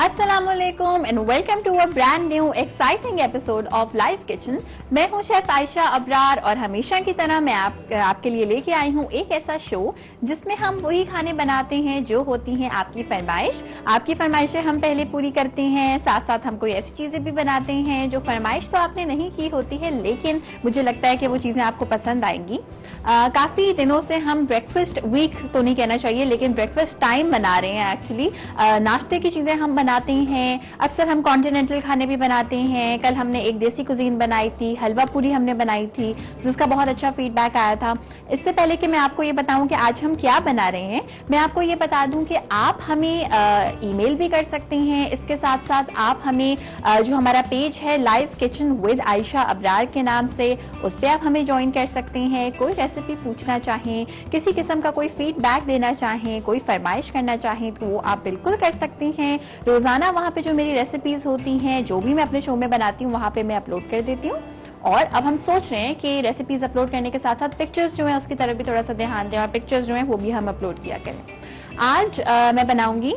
अस्सलामुअलैकुम and welcome to a brand new exciting episode of live kitchen. मैं हूं chef Ayesha Abrar और हमेशा की तरह मैं आपके लिए लेके आई हूं एक ऐसा शो जिसमें हम वही खाने बनाते हैं जो होती हैं आपकी फरमाइश। आपकी फरमाइशें हम पहले पूरी करते हैं, साथ साथ हम कोई ऐसी चीजें भी बनाते हैं जो फरमाइश तो आपने नहीं की होती है, लेकिन मुझे लगता है कि वो चीजें आपको पसंद आएंगी। काफी दिनों से हम ब्रेकफास्ट वीक तो नहीं कहना चाहिए, लेकिन ब्रेकफास्ट टाइम बना रहे हैं। एक्चुअली नाश्ते की चीजें हम बनाते हैं, अक्सर हम कॉन्टिनेंटल खाने भी बनाते हैं। कल हमने एक देसी कुजीन बनाई थी, हलवा पूरी हमने बनाई थी जिसका बहुत अच्छा फीडबैक आया था। इससे पहले कि मैं आपको ये बताऊं कि आज हम क्या बना रहे हैं, मैं आपको ये बता दूं कि आप हमें ईमेल भी कर सकते हैं। इसके साथ साथ आप हमें जो हमारा पेज है live kitchen with Ayesha Abrar के नाम से, उस पर आप हमें ज्वाइन कर सकते हैं। कोई रेसिपी पूछना चाहें, किसी किस्म का कोई फीडबैक देना चाहें, कोई फरमाइश करना चाहें तो वो आप बिल्कुल कर सकते हैं। रोजाना वहां पे जो मेरी रेसिपीज होती हैं, जो भी मैं अपने शो में बनाती हूँ, वहां पे मैं अपलोड कर देती हूँ। और अब हम सोच रहे हैं कि रेसिपीज अपलोड करने के साथ साथ पिक्चर्स जो है उसकी तरफ भी थोड़ा सा ध्यान दें और पिक्चर्स जो है वो भी हम अपलोड किया करें। आज मैं बनाऊंगी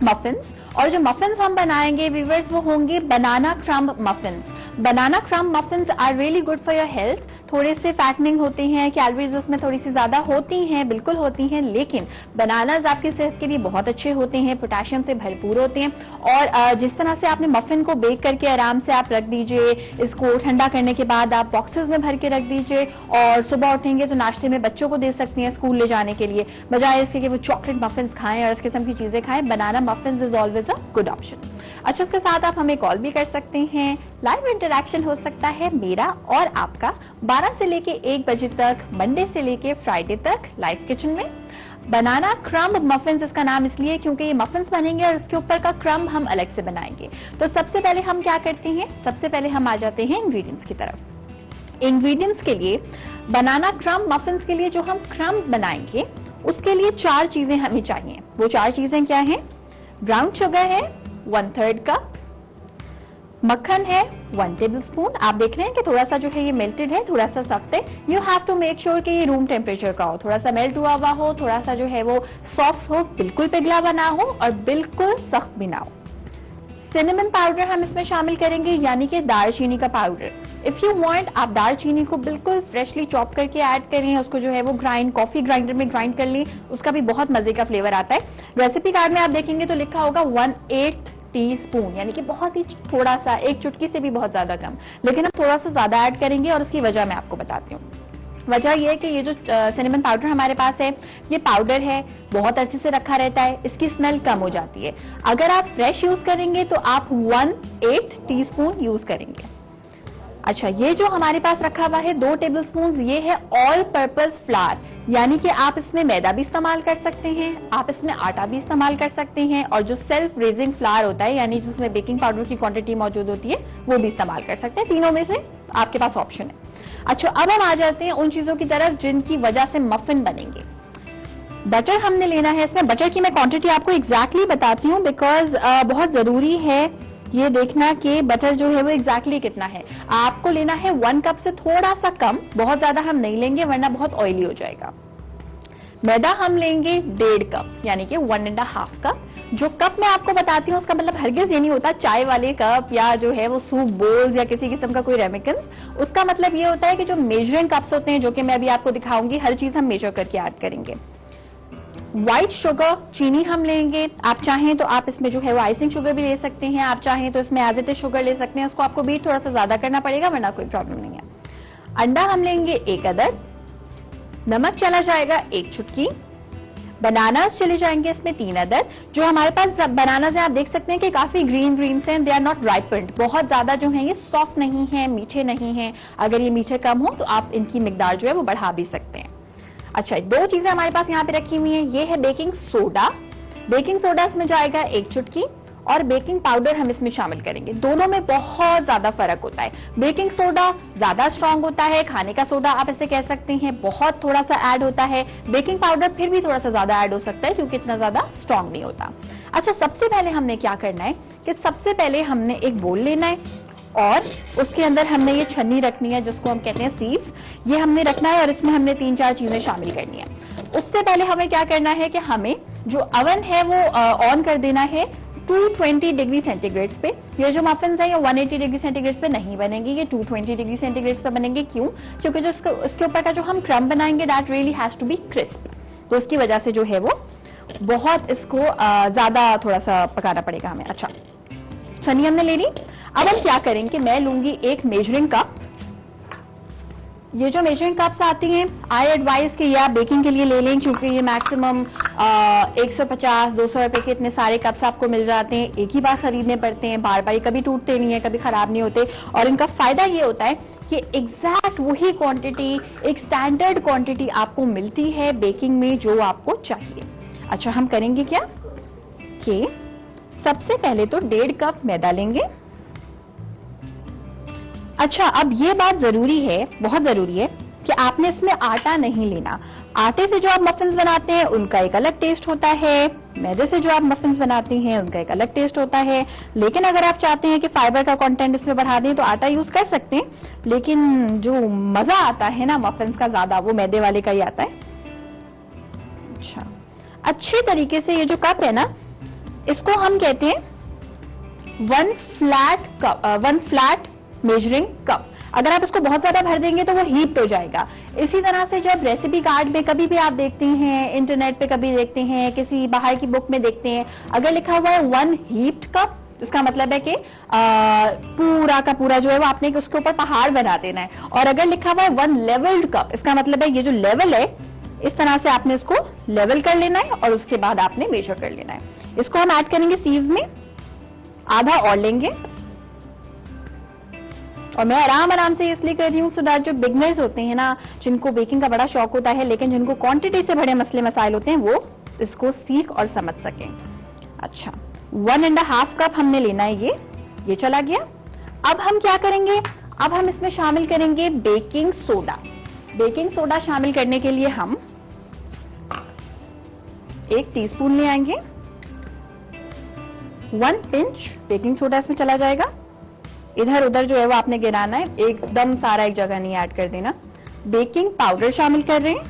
मफिन्स, और जो मफिन्स हम बनाएंगे व्यूअर्स वो होंगे banana crumb muffins. Banana crumb muffins are really good for your health. थोड़े से फैटनिंग होते हैं, कैलोरीज उसमें थोड़ी सी ज्यादा होती हैं, बिल्कुल होती हैं, लेकिन बनानाज आपकी सेहत के लिए बहुत अच्छे होते हैं, पोटेशियम से भरपूर होते हैं। और जिस तरह से आपने मफिन को बेक करके आराम से आप रख दीजिए, इसको ठंडा करने के बाद आप बॉक्सेस में भर के रख दीजिए और सुबह उठेंगे तो नाश्ते में बच्चों को दे सकती हैं स्कूल ले जाने के लिए, बजाय इसके कि वो चॉकलेट मफिन्स खाएं और इस किस्म की चीजें खाएं। Banana muffins is always a good option. अच्छा, उसके साथ आप हमें कॉल भी कर सकते हैं। लाइव इंटरेक्शन हो सकता है मेरा और आपका 12 से लेके 1 बजे तक, मंडे से लेके फ्राइडे तक लाइव किचन में। बनाना क्रम्ब मफिन्स इसका नाम इसलिए क्योंकि ये मफिन्स बनेंगे और उसके ऊपर का क्रम्ब हम अलग से बनाएंगे। तो सबसे पहले हम क्या करते हैं, सबसे पहले हम आ जाते हैं इंग्रेडिएंट्स की तरफ। इंग्रेडिएंट्स के लिए बनाना क्रम्ब मफिन्स के लिए जो हम क्रम्ब बनाएंगे उसके लिए 4 चीजें हमें चाहिए। वो 4 चीजें क्या हैं? ब्राउन शुगर है 1/3 कप, मक्खन है 1 टेबलस्पून। आप देख रहे हैं कि थोड़ा सा जो है ये मेल्टेड है, थोड़ा सा सख्त है। You have to make sure कि ये रूम टेम्परेचर का हो, थोड़ा सा मेल्ट हुआ हुआ हो, थोड़ा सा जो है वो सॉफ्ट हो, बिल्कुल पिघला हुआ ना हो और बिल्कुल सख्त भी ना हो। सिनेमन पाउडर हम इसमें शामिल करेंगे, यानी कि दालचीनी का पाउडर। इफ यू वांट, आप दालचीनी को बिल्कुल फ्रेशली चॉप करके ऐड करें, उसको जो है वो ग्राइंड, कॉफी ग्राइंडर में ग्राइंड कर लें, उसका भी बहुत मजे का फ्लेवर आता है। रेसिपी कार्ड में आप देखेंगे तो लिखा होगा 1/8 टीस्पून, यानी कि बहुत ही थोड़ा सा, एक चुटकी से भी बहुत ज्यादा कम, लेकिन हम थोड़ा सा ज्यादा ऐड करेंगे और उसकी वजह मैं आपको बताती हूँ। वजह यह है कि ये जो सिनेमन पाउडर हमारे पास है, ये पाउडर है, बहुत अच्छे से रखा रहता है, इसकी स्मेल कम हो जाती है। अगर आप फ्रेश यूज करेंगे तो आप 1/8 टीस्पून यूज करेंगे। अच्छा, ये जो हमारे पास रखा हुआ है 2 टेबलस्पून, ये है ऑल पर्पस फ्लावर, यानी कि आप इसमें मैदा भी इस्तेमाल कर सकते हैं, आप इसमें आटा भी इस्तेमाल कर सकते हैं, और जो सेल्फ रेजिंग फ्लावर होता है, यानी जिसमें बेकिंग पाउडर की क्वांटिटी मौजूद होती है, वो भी इस्तेमाल कर सकते हैं। तीनों में से आपके पास ऑप्शन है। अच्छा, अब हम आ जाते हैं उन चीजों की तरफ जिनकी वजह से मफिन बनेंगे। बटर हमने लेना है। इसमें बटर की मैं क्वांटिटी आपको एग्जैक्टली बताती हूँ, बिकॉज बहुत जरूरी है ये देखना कि बटर जो है वो एग्जैक्टली कितना है। आपको लेना है 1 कप से थोड़ा सा कम, बहुत ज्यादा हम नहीं लेंगे वरना बहुत ऑयली हो जाएगा। मैदा हम लेंगे 1.5 कप, यानी कि 1.5 कप। जो कप मैं आपको बताती हूँ उसका मतलब हरगिज ये नहीं होता चाय वाले कप या जो है वो सूप बोल्स या किसी किस्म का कोई रेमिकन्स। उसका मतलब ये होता है कि जो मेजरिंग कप्स होते हैं, जो कि मैं अभी आपको दिखाऊंगी, हर चीज हम मेजर करके ऐड करेंगे। व्हाइट शुगर, चीनी हम लेंगे। आप चाहें तो आप इसमें जो है वो आइसिंग शुगर भी ले सकते हैं, आप चाहें तो इसमें एज इट इज शुगर ले सकते हैं। उसको आपको बीट थोड़ा सा ज्यादा करना पड़ेगा वरना कोई प्रॉब्लम नहीं है। अंडा हम लेंगे 1 अदद, नमक चला जाएगा 1 चुटकी, बनानास चले जाएंगे इसमें 3 अदद। जो हमारे पास बनानास है आप देख सकते हैं कि काफी ग्रीन ग्रीन से, दे आर नॉट राइपेंड, बहुत ज्यादा जो है ये सॉफ्ट नहीं है, मीठे नहीं है। अगर ये मीठे कम हो तो आप इनकी मिकदार जो है वो बढ़ा भी सकते हैं। अच्छा, 2 चीजें हमारे पास यहाँ पे रखी हुई हैं। ये है बेकिंग सोडा, बेकिंग सोडा इसमें जाएगा 1 चुटकी, और बेकिंग पाउडर हम इसमें शामिल करेंगे। दोनों में बहुत ज्यादा फर्क होता है। बेकिंग सोडा ज्यादा स्ट्रांग होता है, खाने का सोडा आप इसे कह सकते हैं, बहुत थोड़ा सा ऐड होता है। बेकिंग पाउडर फिर भी थोड़ा सा ज्यादा ऐड हो सकता है क्योंकि इतना ज्यादा स्ट्रांग नहीं होता। अच्छा, सबसे पहले हमने क्या करना है कि सबसे पहले हमने एक बोल लेना है और उसके अंदर हमने ये छन्नी रखनी है जिसको हम कहते हैं सीव्स, ये हमने रखना है और इसमें हमने 3-4 चीजें शामिल करनी है। उससे पहले हमें क्या करना है कि हमें जो अवन है वो ऑन कर देना है 220 डिग्री सेंटीग्रेड पे। ये जो मफिन्स है ये 180 डिग्री सेंटीग्रेड पे नहीं बनेंगे, ये 220 डिग्री सेंटीग्रेड पे बनेंगे। क्यों? क्योंकि जो इसके ऊपर का जो हम क्रम्ब बनाएंगे that really has to be crisp, तो उसकी वजह से जो है वो बहुत इसको ज्यादा थोड़ा सा पकाना पड़ेगा हमें। अच्छा, छन्नी हमने ले ली। अब हम क्या करेंगे, मैं लूंगी एक मेजरिंग कप। ये जो मेजरिंग कप्स आती हैं, आई एडवाइज कि ये आप बेकिंग के लिए ले लें, क्योंकि ये मैक्सिमम 150-200 रुपए के इतने सारे कप्स आपको मिल जाते हैं। एक ही बार खरीदने पड़ते हैं, बार बार कभी टूटते नहीं है, कभी खराब नहीं होते। और इनका फायदा ये होता है कि एग्जैक्ट वही क्वांटिटी, एक स्टैंडर्ड क्वांटिटी आपको मिलती है बेकिंग में जो आपको चाहिए। अच्छा, हम करेंगे क्या कि सबसे पहले तो 1.5 कप मैदा लेंगे। अच्छा, अब ये बात जरूरी है, बहुत जरूरी है कि आपने इसमें आटा नहीं लेना। आटे से जो आप मफिन्स बनाते हैं उनका एक अलग टेस्ट होता है, मैदे से जो आप मफिन्स बनाते हैं उनका एक अलग टेस्ट होता है। लेकिन अगर आप चाहते हैं कि फाइबर का कंटेंट इसमें बढ़ा दें तो आटा यूज कर सकते हैं, लेकिन जो मजा आता है ना मफिन्स का ज्यादा, वो मैदे वाले का ही आता है। अच्छा, अच्छे तरीके से ये जो कप है ना, इसको हम कहते हैं 1 फ्लैट मेजरिंग कप। अगर आप इसको बहुत ज्यादा भर देंगे तो वो हीप्ड हो जाएगा। इसी तरह से जब रेसिपी कार्ड में कभी भी आप देखते हैं, इंटरनेट पे कभी देखते हैं, किसी बाहर की बुक में देखते हैं, अगर लिखा हुआ है 1 हीप्ड कप, इसका मतलब है कि पूरा का पूरा जो है वो आपने उसके ऊपर पहाड़ बना देना है। और अगर लिखा हुआ है 1 लेवल्ड कप, इसका मतलब है ये जो लेवल है इस तरह से आपने इसको लेवल कर लेना है और उसके बाद आपने मेजर कर लेना है। इसको हम ऐड करेंगे सीव्स में, आधा और लेंगे। और मैं आराम से इसलिए कर रही हूँ सो दैट जो बिगनर्स होते हैं ना, जिनको बेकिंग का बड़ा शौक होता है लेकिन जिनको क्वांटिटी से बड़े मसले मसाइल होते हैं, वो इसको सीख और समझ सकें। अच्छा, 1.5 कप हमने लेना है, ये चला गया। अब हम क्या करेंगे, अब हम इसमें शामिल करेंगे बेकिंग सोडा। बेकिंग सोडा शामिल करने के लिए हम 1 टीस्पून ले आएंगे। 1 पिंच बेकिंग सोडा इसमें चला जाएगा। इधर उधर जो है वो आपने गिराना है, एकदम सारा एक जगह नहीं ऐड कर देना। बेकिंग पाउडर शामिल कर रहे हैं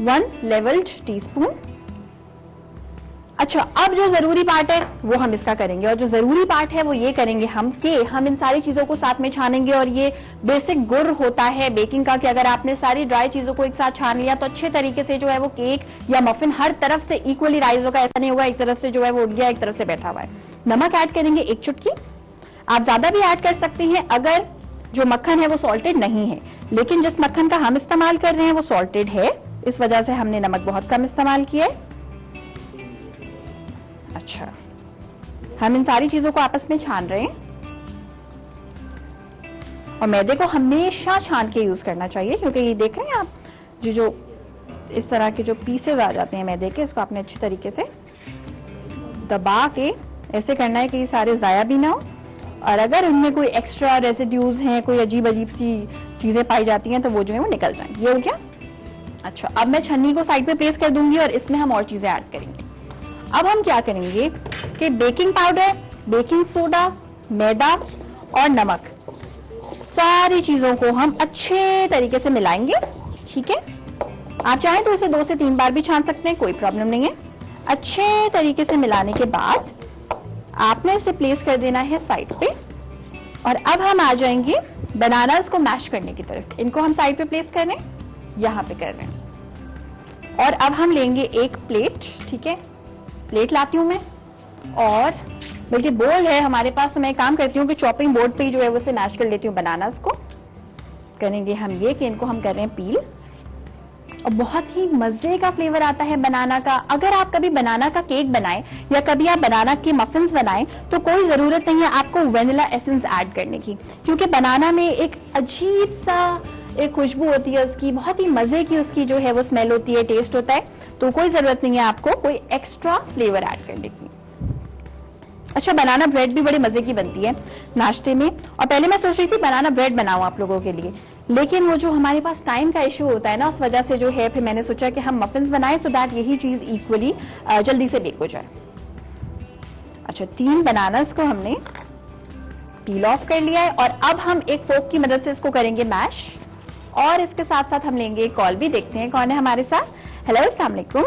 1 लेवल्ड टीस्पून। अच्छा, अब जो जरूरी पार्ट है वो हम इसका करेंगे, और जो जरूरी पार्ट है वो ये करेंगे हम कि हम इन सारी चीजों को साथ में छानेंगे। और ये बेसिक गुर होता है बेकिंग का कि अगर आपने सारी ड्राई चीजों को एक साथ छान लिया तो अच्छे तरीके से जो है वो केक या मफिन हर तरफ से इक्वली राइज होगा। ऐसा नहीं होगा एक तरफ से जो है वो उठ गया, एक तरफ से बैठा हुआ है। नमक ऐड करेंगे 1 चुटकी। आप ज्यादा भी ऐड कर सकते हैं अगर जो मक्खन है वो सॉल्टेड नहीं है, लेकिन जिस मक्खन का हम इस्तेमाल कर रहे हैं वो सॉल्टेड है, इस वजह से हमने नमक बहुत कम इस्तेमाल किया है। अच्छा, हम इन सारी चीजों को आपस में छान रहे हैं। और मैदे को हमेशा छान के यूज करना चाहिए, क्योंकि ये देख रहे हैं आप जो इस तरह के जो पीसेज आ जाते हैं मैदे के, इसको आपने अच्छी तरीके से दबा के ऐसे करना है कि ये सारे जाया भी ना हो। और अगर उनमें कोई एक्स्ट्रा रेसिड्यूज हैं, कोई अजीब अजीब सी चीजें पाई जाती हैं, तो वो जो है वो निकल जाएंगे। ये हो गया। अच्छा, अब मैं छन्नी को साइड पे प्लेस कर दूंगी और इसमें हम और चीजें ऐड करेंगे। अब हम क्या करेंगे कि बेकिंग पाउडर, बेकिंग सोडा, मैदा और नमक, सारी चीजों को हम अच्छे तरीके से मिलाएंगे। ठीक है, आप चाहें तो इसे 2 से 3 बार भी छान सकते हैं, कोई प्रॉब्लम नहीं है। अच्छे तरीके से मिलाने के बाद आपने इसे प्लेस कर देना है साइड पे। और अब हम आ जाएंगे बनानास को मैश करने की तरफ। इनको हम साइड पे प्लेस कर रहे हैं, यहां पे कर रहे हैं। और अब हम लेंगे एक प्लेट। ठीक है, प्लेट लाती हूं मैं, और बल्कि बोल है हमारे पास, तो मैं काम करती हूँ कि चॉपिंग बोर्ड पे ही जो है वो से मैश कर लेती हूँ बनानास को। करेंगे हम ये कि इनको हम कर रहे हैं पील, और बहुत ही मजे का फ्लेवर आता है बनाना का। अगर आप कभी बनाना का केक बनाएं या कभी आप बनाना के मफिन्स बनाएं तो कोई जरूरत नहीं है आपको वेनिला एसेंस ऐड करने की, क्योंकि बनाना में एक अजीब सा एक खुशबू होती है उसकी, बहुत ही मजे की उसकी जो है वो स्मेल होती है, टेस्ट होता है। तो कोई जरूरत नहीं है आपको कोई एक्स्ट्रा फ्लेवर ऐड करने की। अच्छा, बनाना ब्रेड भी बड़े मजे की बनती है नाश्ते में, और पहले मैं सोच रही थी बनाना ब्रेड बनाऊं आप लोगों के लिए, लेकिन वो जो हमारे पास टाइम का इश्यू होता है ना, उस वजह से जो है फिर मैंने सोचा कि हम मफिन्स बनाएं सो दैट यही चीज इक्वली जल्दी से बेक हो जाए। अच्छा, 3 बनानास को हमने पील ऑफ कर लिया है, और अब हम एक फोक की मदद से इसको करेंगे मैश। और इसके साथ साथ हम लेंगे एक कॉल भी, देखते हैं कौन है हमारे साथ। हेलो, अस्सलाम वालेकुम।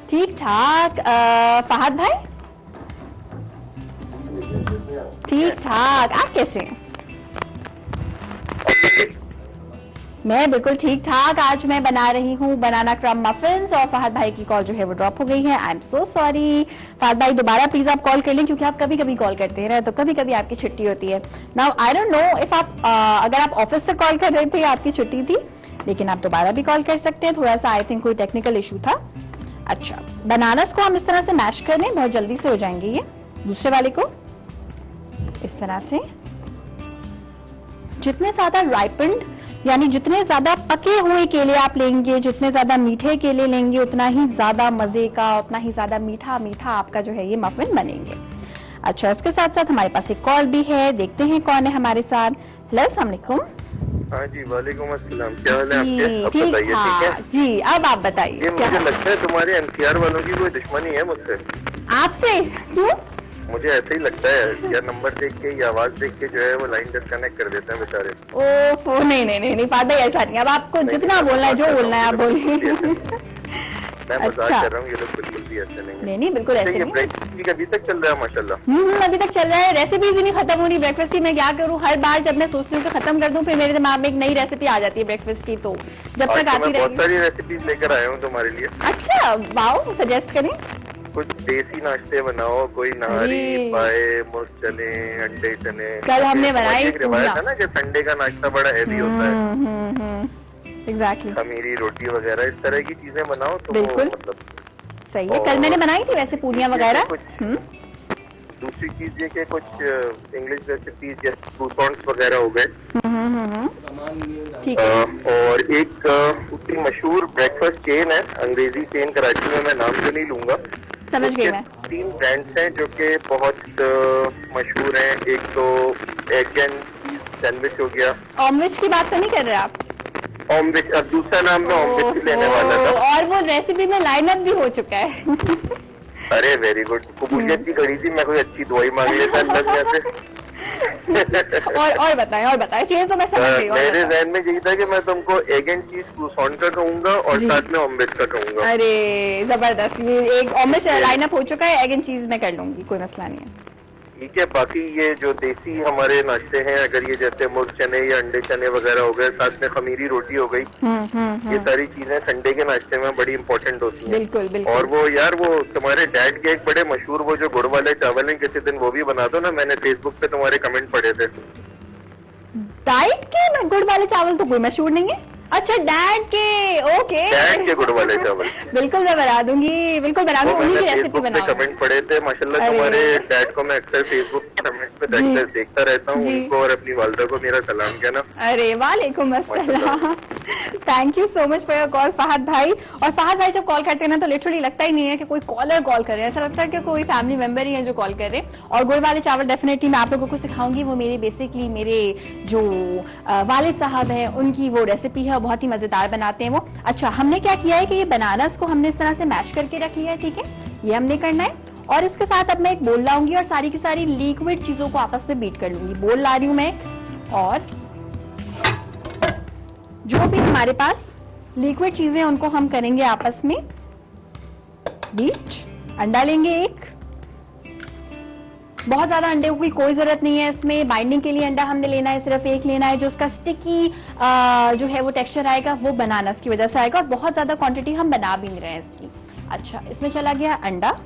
ठीक ठाक। फहद भाई? ठीक ठाक। आप कैसे हैं? मैं बिल्कुल ठीक ठाक। आज मैं बना रही हूँ बनाना क्रम मफिन्स और फहद भाई की कॉल जो है वो ड्रॉप हो गई है। I am so sorry. Fahad भाई दोबारा प्लीज आप कॉल कर लें, क्योंकि आप कभी कभी कॉल करते हैं ना, तो कभी कभी आपकी छुट्टी होती है। Now I don't know if आप अगर आप ऑफिस से कॉल कर रहे थे आपकी छुट्टी थी, लेकिन आप दोबारा भी कॉल कर सकते हैं। थोड़ा सा आई थिंक कोई टेक्निकल इशू था। अच्छा, बनानास को हम इस तरह से मैश कर लें, बहुत जल्दी से हो जाएंगे ये। दूसरे वाले को इस तरह से, जितने ज्यादा राइपेंड यानी जितने ज्यादा पके हुए केले आप लेंगे, जितने ज्यादा मीठे केले लेंगे, उतना ही ज्यादा मजे का, उतना ही ज्यादा मीठा मीठा आपका जो है ये मफिन बनेंगे। अच्छा, इसके साथ साथ हमारे पास एक कॉल भी है, देखते हैं कौन है हमारे साथ। हेलो, अस्सलाम वालेकुम। हाँ जी, वालेकुम अस्सलाम। क्या हाल है आपके? अब ठीक बताइए। ठीक है जी, अब आप बताइए। ये मुझे लगता है तुम्हारे एनसीआर वालों की कोई दुश्मनी है मुझसे। आपसे? क्यों? मुझे ऐसे ही लगता है, या नंबर देख के या आवाज देख के जो है वो लाइन डिस्कनेक्ट कर देते हैं बेचारे। ओह नहीं नहीं नहीं नहीं फादर, ऐसा नहीं। अब आपको जितना बोलना है, जो बोलना है आप बोलिए। मैं मजाक कर रहा हूँ, ये लोग बिल्कुल भी ऐसे नहीं है। नहीं बिल्कुल ऐसे नहीं। ब्रेकफास्ट अभी तक चल रहा है माशाल्लाह। अभी तक चल रहा है। रेसिपीज ही नहीं खत्म हो रही ब्रेकफास्ट की। मैं क्या करूँ, हर बार जब मैं सोचती हूँ कि खत्म कर दूं, फिर मेरे दिमाग में एक नई रेसिपी आ जाती है ब्रेकफास्ट की, तो जब तक आती रहेगी। बहुत सारी रेसिपीज लेकर आया हूँ तुम्हारे लिए। अच्छा, वाओ, सजेस्ट करें। कुछ देसी नाश्ते बनाओ, कोई नहारी पाए, मुर्ग चने, अंडे चने। कल हमने बनाई एक रिवायत है ना कि संडे का नाश्ता बड़ा हैवी होता है। एग्जैक्टली। खमीरी रोटी वगैरह इस तरह की चीजें बनाओ तो बिल्कुल मतलब सही है। कल मैंने बनाई थी वैसे पूरियां वगैरह। दूसरी चीज ये कि कुछ इंग्लिश रेसिपीज जैसे क्रूटॉन्स वगैरह हो गए। ठीक है। और एक उसकी मशहूर ब्रेकफास्ट चेन है, अंग्रेजी चेन, कराची में, मैं नाम तो नहीं लूंगा। समझ गई मैं। 3 ब्रांड्स हैं जो कि बहुत मशहूर हैं। एक तो एग एंड चीज सैंडविच हो गया। ऑमलेट की बात तो नहीं कर रहे आप? ऑमलेट, अब दूसरा नाम मैं ऑमलेट लेने वाला था। और वो रेसिपी में लाइनअप भी हो चुका है। अरे वेरी गुड। कबूलियत की घड़ी थी, मैं कोई अच्छी दवाई मांग लेता अंदर से। और बताएं चीज तो मैं समझ गई। मेरे जहन में यही था कि मैं तुमको एग एंड चीज क्रूसॉन का कहूंगा और साथ में ऑमलेट का कहूंगा। अरे जबरदस्त, ये एक ऑमलेट लाइनअप हो चुका है। एग एंड चीज मैं कर लूंगी, कोई मसला नहीं है। ठीक है। बाकी ये जो देसी हमारे नाश्ते हैं, अगर ये जैसे मुर्ग चने या अंडे चने वगैरह हो गए, साथ में खमीरी रोटी हो गई, ये सारी चीजें संडे के नाश्ते में बड़ी इंपॉर्टेंट होती हैं। बिल्कुल बिल्कुल। और वो यार, वो तुम्हारे डैड के एक बड़े मशहूर वो जो गुड़ वाले चावल हैं, किसी दिन वो भी बना दो ना। मैंने फेसबुक पे तुम्हारे कमेंट पढ़े थे। डाइट के गुड़ वाले चावल तो कोई मशहूर नहीं है। अच्छा, डैड के, ओके, डैड के गुड़ वाले चावल। बिल्कुल मैं बना दूंगी, बिल्कुल बना दूंगी। उन्हीं की रेसिपी बनाऊंगी। कमेंट पढ़े थे माशाल्लाह तुम्हारे डैड को। मैं अक्सर फेसबुक कमेंट पे देखता रहता हूँ। उनको और अपनी वालदा को मेरा सलाम कहना। अरे वालेकुम अस्सलाम। Thank you so much for your call Fahad भाई। और फहद भाई जब कॉल करते हैं ना, तो लिटरली लगता ही नहीं है कि कोई कॉलर कॉल कर रहे हैं, ऐसा लगता है कि कोई फैमिली मेंबर ही है जो कॉल कर रहे हैं। और गुड़ वाले चावल डेफिनेटली मैं आप लोगों को सिखाऊंगी। वो मेरे बेसिकली मेरे जो वालिद साहब हैं, उनकी वो रेसिपी है, बहुत ही मजेदार बनाते हैं वो। अच्छा, हमने क्या किया है कि ये बनानास को हमने इस तरह से मैश करके रख लिया है। ठीक है, ये हमने करना है। और इसके साथ अब मैं एक बोल लाऊंगी और सारी की सारी लिक्विड चीजों को आपस में बीट कर लूंगी। बोल ला रही हूं मैं, और जो भी हमारे पास लिक्विड चीजें उनको हम करेंगे आपस में बीट। अंडा लेंगे एक, बहुत ज्यादा अंडे की कोई जरूरत नहीं है इसमें। बाइंडिंग के लिए अंडा हमने लेना है, सिर्फ एक लेना है। जो उसका स्टिकी जो है वो टेक्सचर आएगा, वो बनानास की वजह से आएगा। और बहुत ज्यादा क्वांटिटी हम बना भी नहीं रहे हैं इसकी। अच्छा, इसमें चला गया अंडा।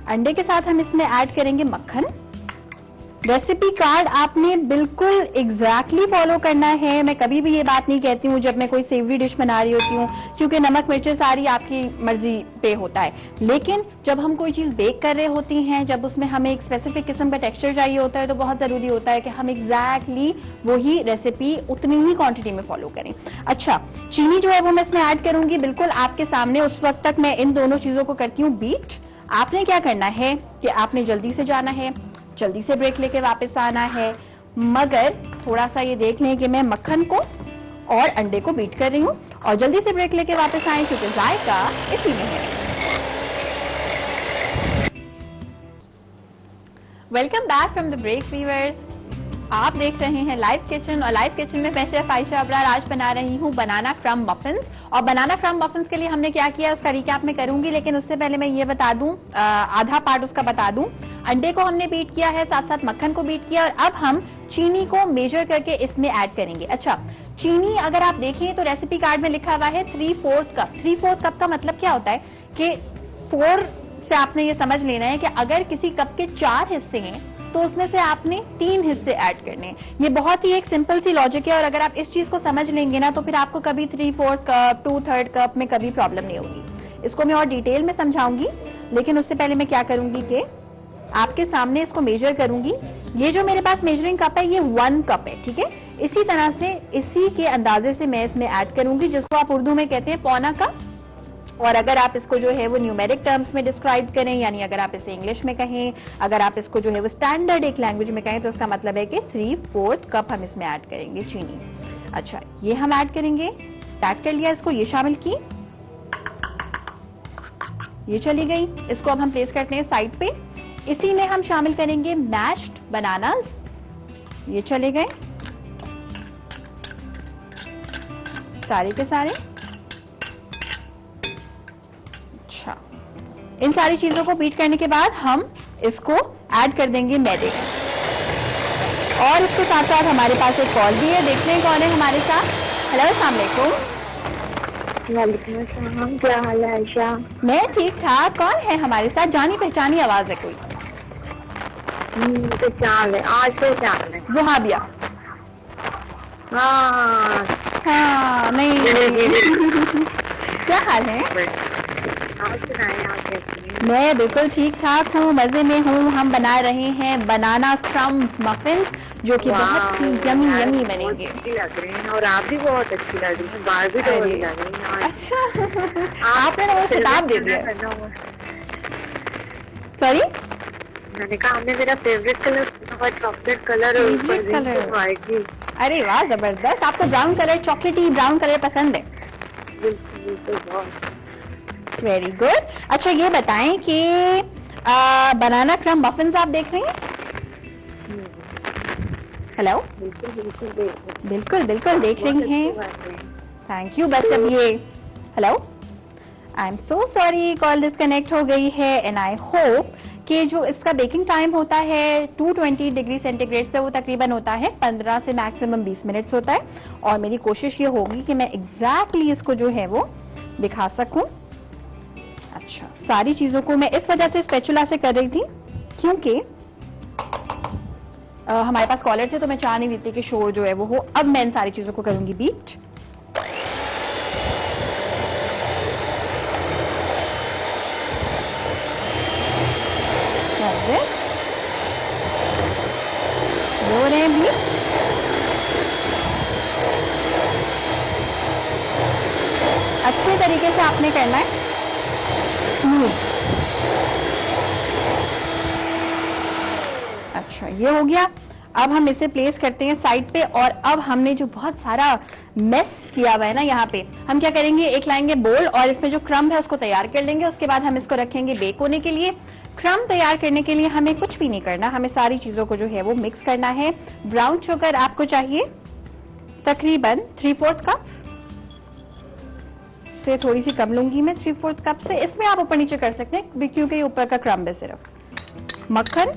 अंडे के साथ हम इसमें ऐड करेंगे मक्खन। रेसिपी कार्ड आपने बिल्कुल एग्जैक्टली फॉलो करना है। मैं कभी भी ये बात नहीं कहती हूँ जब मैं कोई सेवरी डिश बना रही होती हूँ, क्योंकि नमक मिर्चें सारी आपकी मर्जी पे होता है। लेकिन जब हम कोई चीज बेक कर रहे होती हैं, जब उसमें हमें एक स्पेसिफिक किस्म का टेक्सचर चाहिए होता है, तो बहुत जरूरी होता है कि हम एग्जैक्टली वही रेसिपी उतनी ही क्वांटिटी में फॉलो करें। अच्छा, चीनी जो है वो मैं इसमें ऐड करूंगी बिल्कुल आपके सामने। उस वक्त तक मैं इन दोनों चीजों को करती हूँ बीट। आपने क्या करना है कि आपने जल्दी से जाना है, जल्दी से ब्रेक लेके वापस आना है। मगर थोड़ा सा ये देख लें कि मैं मक्खन को और अंडे को बीट कर रही हूँ, और जल्दी से ब्रेक लेके वापस आए, क्योंकि जायका इसी में है। Welcome back from the break viewers. आप देख रहे हैं लाइव किचन, और लाइव किचन में मैं शेफ आयशा अबरार आज बना रही हूँ बनाना क्रम्ब मफिन्स। और बनाना क्रम्ब मफिन्स के लिए हमने क्या किया उसका रिकैप में करूंगी, लेकिन उससे पहले मैं ये बता दूं, आधा पार्ट उसका बता दूं। अंडे को हमने बीट किया है, साथ साथ मक्खन को बीट किया, और अब हम चीनी को मेजर करके इसमें ऐड करेंगे। अच्छा, चीनी अगर आप देखें तो रेसिपी कार्ड में लिखा हुआ है 3/4 कप। 3/4 कप का मतलब क्या होता है कि 4 से आपने ये समझ लेना है कि अगर किसी कप के 4 हिस्से हैं तो उसमें से आपने 3 हिस्से ऐड करने हैं। ये बहुत ही एक सिंपल सी लॉजिक है, और अगर आप इस चीज को समझ लेंगे ना तो फिर आपको कभी 3/4 कप 2/3 कप में कभी प्रॉब्लम नहीं होगी। इसको मैं और डिटेल में समझाऊंगी, लेकिन उससे पहले मैं क्या करूंगी कि आपके सामने इसको मेजर करूंगी। ये जो मेरे पास मेजरिंग कप है ये 1 कप है, ठीक है। इसी तरह से इसी के अंदाजे से मैं इसमें ऐड करूंगी, जिसको आप उर्दू में कहते हैं पौना कप। और अगर आप इसको जो है वो न्यूमेरिक टर्म्स में डिस्क्राइब करें, यानी अगर आप इसे इंग्लिश में कहें, अगर आप इसको जो है वो स्टैंडर्ड एक लैंग्वेज में कहें, तो इसका मतलब है कि 3/4 कप हम इसमें ऐड करेंगे चीनी। अच्छा, ये हम ऐड करेंगे, ऐड कर लिया इसको, ये शामिल की, ये चली गई। इसको अब हम प्लेस करते हैं साइड पे। इसी में हम शामिल करेंगे मैश्ड बनानास, ये चले गए सारे के सारे। अच्छा, इन सारी चीजों को बीट करने के बाद हम इसको ऐड कर देंगे मैदे में। और इसके साथ साथ हमारे पास एक कॉल भी है, देखते हैं कौन है हमारे साथ। हेलो, अस्सलाम वालेकुम। वालेकुम अस्सलाम, क्या हाल है आयशा? मैं ठीक ठाक। कौन है हमारे साथ? जानी पहचानी आवाज है कोई? पहचान है, आज से पहचान है। जुहाबिया। हाँ नहीं क्या हाल है? आप सुनाएं, आप कैसी हैं? मैं बिल्कुल ठीक ठाक हूँ, मजे में हूँ। हम बना रहे हैं बनाना क्रम्ब मफिन, जो कि बहुत ही यमी बनेंगे। अच्छी लग रही हैं, और आप भी बहुत अच्छी लग रही हैं, बाल भी तो बड़ी लग रही हैं। अच्छा, आपने ना वो किताब दे दिया। सॉरी, मैंने कहा हमने मेरा favourite colour chocolate colour colour. अरे वाह, जबरदस्त। आपको ब्राउन कलर, चॉकलेटी ब्राउन कलर पसंद है? बिल्कुल, बहुत। Very good. अच्छा, ये बताएं कि बनाना क्रम्ब मफिन्स आप देख रही हैं? हेलो, बिल्कुल देख रही हैं। Thank you. बस अब ये, hello, I am so sorry, call disconnect हो गई है। एंड आई होप कि जो इसका बेकिंग टाइम होता है 220 डिग्री सेंटीग्रेड से, वो तकरीबन होता है 15 से मैक्सिमम 20 मिनट्स होता है। और मेरी कोशिश ये होगी कि मैं एग्जैक्टली इसको जो है वो दिखा सकूं। अच्छा, सारी चीजों को मैं इस वजह से स्पैचुला से कर रही थी क्योंकि हमारे पास कॉलर थे, तो मैं चाह नहीं रही थी कि शोर जो है वो हो। अब मैं इन सारी चीजों को करूंगी बीट। हो रहे हैं बीट। अच्छे तरीके से आपने करना है, स्मूथ। अच्छा, ये हो गया। अब हम इसे प्लेस करते हैं साइड पे। और अब हमने जो बहुत सारा मेस किया हुआ है ना यहाँ पे, हम क्या करेंगे, एक लाएंगे बोल और इसमें जो क्रम्ब है उसको तैयार कर लेंगे। उसके बाद हम इसको रखेंगे बेक होने के लिए। क्रम्ब तैयार करने के लिए हमें कुछ भी नहीं करना, हमें सारी चीजों को जो है वो मिक्स करना है। ब्राउन शुगर आपको चाहिए तकरीबन 3/4 कप से थोड़ी सी कम लूंगी मैं, 3/4 कप से। इसमें आप ऊपर नीचे कर सकते हैं क्योंकि ये ऊपर का क्रम्ब है सिर्फ। मक्खन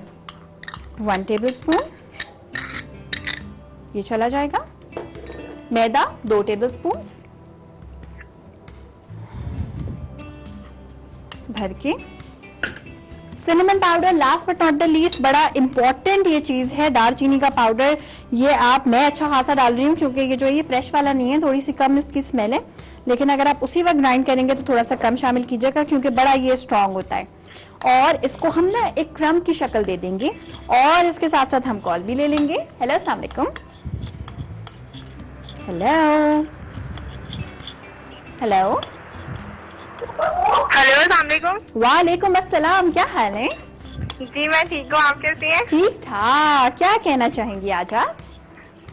1 टेबलस्पून, ये चला जाएगा। मैदा 2 टेबलस्पून भर के। Cinnamon powder last but not the least, बड़ा इंपॉर्टेंट ये चीज है, दालचीनी का पाउडर। ये मैं अच्छा खासा डाल रही हूँ क्योंकि ये जो ये फ्रेश वाला नहीं है, थोड़ी सी कम इसकी स्मेल है। लेकिन अगर आप उसी वक्त ग्राइंड करेंगे तो थोड़ा सा कम शामिल कीजिएगा क्योंकि बड़ा ये स्ट्रांग होता है। और इसको हम ना एक क्रम्ब की शक्ल दे देंगे। और इसके साथ साथ हम कॉल भी ले लेंगे। हेलो, अस्सलाम वालेकुम। हेलो, अस्सलाम वालेकुम। वालेकुम अस्सलाम, क्या हाल है? जी मैं ठीक हूँ, आप कैसी हैं? ठीक ठाक। क्या कहना चाहेंगी आज आप?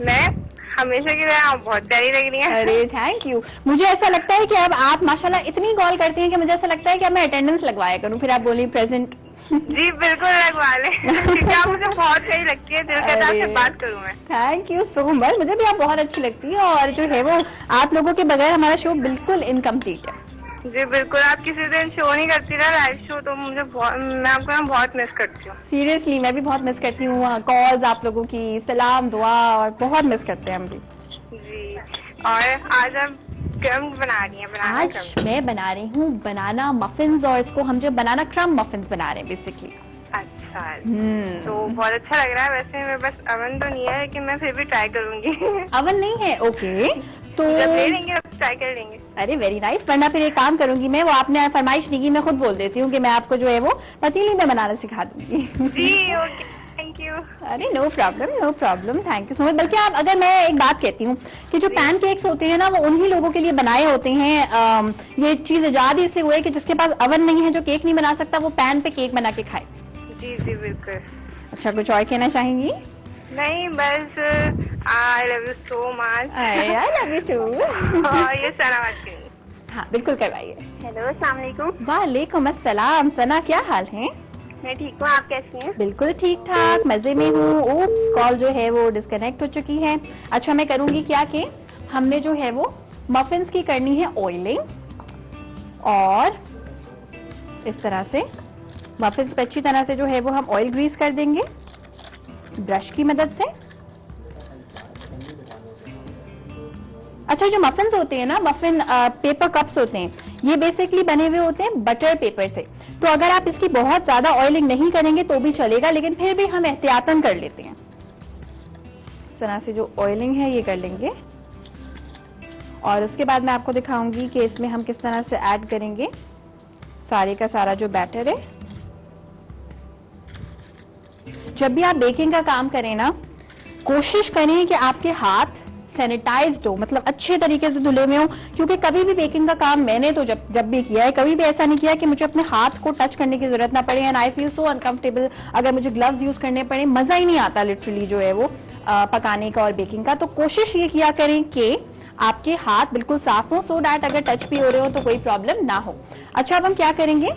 मैं हमेशा की तरह, आप बहुत प्यारी लग रही हैं। अरे थैंक यू। मुझे ऐसा लगता है कि अब आप माशाल्लाह इतनी कॉल करती हैं कि मुझे ऐसा लगता है कि अब मैं अटेंडेंस लगवाया करूं, फिर आप बोली प्रेजेंट। जी बिल्कुल लगवा लें, क्योंकि आप मुझे बहुत सही लगती है, दिल करता है आपसे बात करूं मैं। थैंक यू सो मच, मुझे भी आप बहुत अच्छी लगती है और जो है वो आप लोगों के बगैर हमारा शो बिल्कुल इनकम्प्लीट है। जी बिल्कुल, आप किसी दिन शो नहीं करती ना, लाइव शो, तो मुझे मैं आपको ना बहुत मिस करती हूँ। सीरियसली मैं भी बहुत मिस करती हूँ कॉल्स आप लोगों की, सलाम दुआ, और बहुत मिस करते हैं हम भी। जी, और आज आप क्रम बना रही हैं? आज मैं बना रही हूँ बनाना मफिन्स, और इसको हम जो बनाना क्रम मफिन्स बना रहे हैं बेसिकली। अच्छा, तो बहुत अच्छा लग रहा है। वैसे मेरे पास अवन तो नहीं है, लेकिन मैं फिर भी ट्राई करूंगी। अवन नहीं है? ओके, तो जब ले लेंगे अब ट्राई कर लेंगे। अरे वेरी नाइस, वरना फिर एक काम करूंगी मैं, वो आपने फरमाइश नहीं की, मैं खुद बोल देती हूँ कि मैं आपको जो है वो पतीली में बनाना सिखा दूंगी। जी ओके, थैंक यू। अरे no problem, thank you so much. बल्कि आप, अगर मैं एक बात कहती हूँ कि जो पैन केक्स होते हैं ना, वो उन्हीं लोगों के लिए बनाए होते हैं। ये चीज इजाद ही इससे हुई है कि जिसके पास अवन नहीं है, जो केक नहीं बना सकता, वो पैन पे केक बना के खाए। जी जी बिल्कुल। अच्छा, कुछ और कहना चाहेंगी? नहीं, बस I love you so much. I love you too. और ये सना बात करेंगे? हाँ बिल्कुल करवाइए। हेलो, अस्सलाम वालेकुम। वालेकुम अस्सलाम। सना, क्या हाल है? मैं ठीक हूँ, आप कैसी हैं? बिल्कुल ठीक ठाक, मजे में हूँ। ओप्स, कॉल जो है वो डिस्कनेक्ट हो चुकी है। अच्छा, मैं करूंगी क्या कि हमने जो है वो मफिन्स की करनी है ऑयलिंग, और इस तरह से मफिन्स पे अच्छी तरह से जो है वो हम ऑयल ग्रीस कर देंगे ब्रश की मदद से। अच्छा, जो मफिन्स होते हैं ना, मफिन पेपर कप्स होते हैं, ये बेसिकली बने हुए होते हैं बटर पेपर से। तो अगर आप इसकी बहुत ज्यादा ऑयलिंग नहीं करेंगे तो भी चलेगा, लेकिन फिर भी हम एहतियातन कर लेते हैं। इस तरह से जो ऑयलिंग है ये कर लेंगे, और उसके बाद मैं आपको दिखाऊंगी कि इसमें हम किस तरह से ऐड करेंगे सारे का सारा जो बैटर है। जब भी आप बेकिंग का काम करें ना, कोशिश करें कि आपके हाथ सैनिटाइज्ड हो, मतलब अच्छे तरीके से धुले हुए हो, क्योंकि कभी भी बेकिंग का काम मैंने तो जब भी किया है, कभी भी ऐसा नहीं किया कि मुझे अपने हाथ को टच करने की जरूरत ना पड़े। And I feel so uncomfortable अगर मुझे ग्लव्स यूज करने पड़े, मजा ही नहीं आता लिटरली जो है वो पकाने का और बेकिंग का। तो कोशिश ये किया करें कि आपके हाथ बिल्कुल साफ हो, सो डैट अगर टच भी हो रहे हो तो कोई प्रॉब्लम ना हो। अच्छा, अब हम क्या करेंगे,